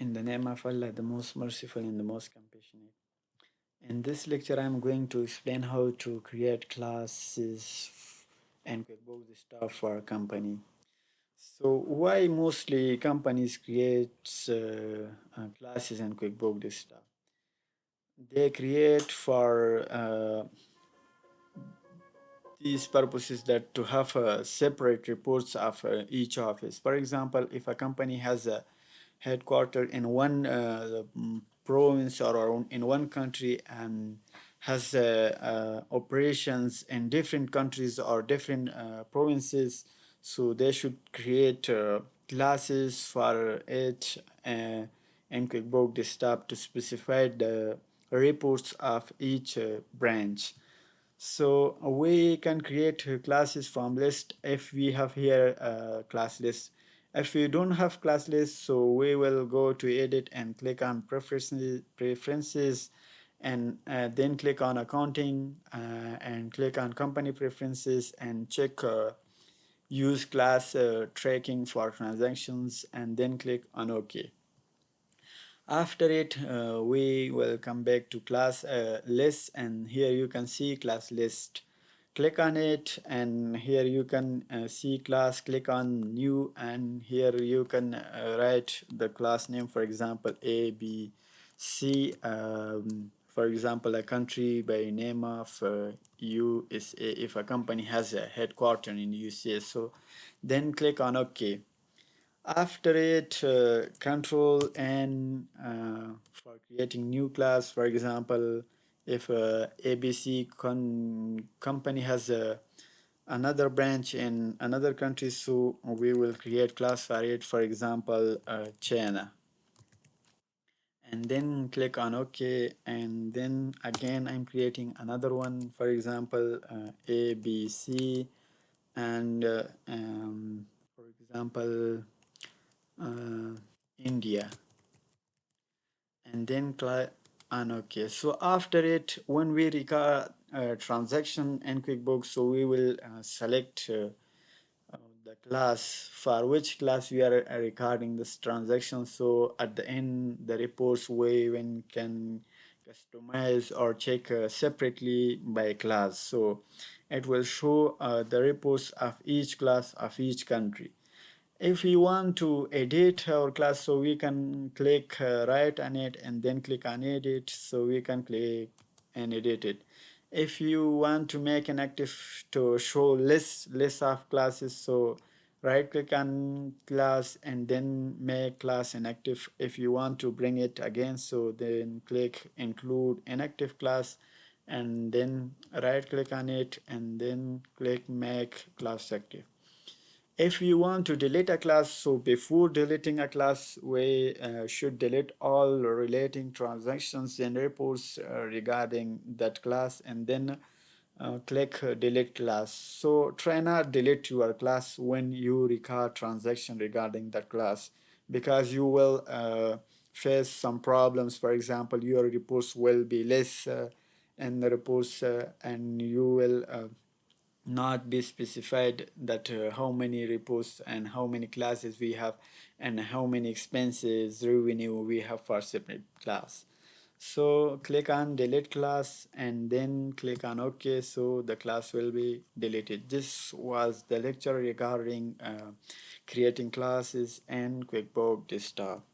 In the name of Allah, the most merciful and the most compassionate. In this lecture, I'm going to explain how to create classes and QuickBooks stuff for a company. So, why mostly companies create classes and QuickBooks stuff? They create for these purposes that to have separate reports of each office. For example, if a company has a headquarter in one province or in one country and has operations in different countries or different provinces, so they should create classes for it in QuickBooks Desktop to specify the reports of each branch. So we can create classes from list if we have here a class list. If we don't have class list, so we will go to edit and click on preferences and then click on accounting and click on company preferences and check use class tracking for transactions and then click on OK. After it, we will come back to class list, and here you can see class list. Click on it, and here you can see class. Click on new, and here you can write the class name, for example, A, B, C. For example, a country by name of USA, if a company has a headquarter in USA. So then click on OK. After it, control N for creating new class. For example, if ABC company has another branch in another country, so we will create class for it. For example, China. And then click on OK. And then again, I'm creating another one. For example, ABC. And for example, uh, India, and then click on OK. So after it, when we record a transaction in QuickBooks, so we will select the class for which class we are recording this transaction. So at the end, the reports we even can customize or check separately by class. So it will show the reports of each class of each country. If we want to edit our class, so we can click right on it and then click on edit, so we can click and edit it. If you want to make an active to show list of classes, so right click on class and then make class inactive. If you want to bring it again, so then click include inactive class and then right click on it and then click make class active. If you want to delete a class, so before deleting a class, we should delete all relating transactions and reports regarding that class and then click delete class. So try not delete your class when you record transaction regarding that class, because you will face some problems. For example, your reports will be less in the reports and you will not be specified that how many reports and how many classes we have and how many expenses revenue we have for separate class. So click on delete class and then click on OK, so the class will be deleted. This was the lecture regarding creating classes and QuickBooks Desktop.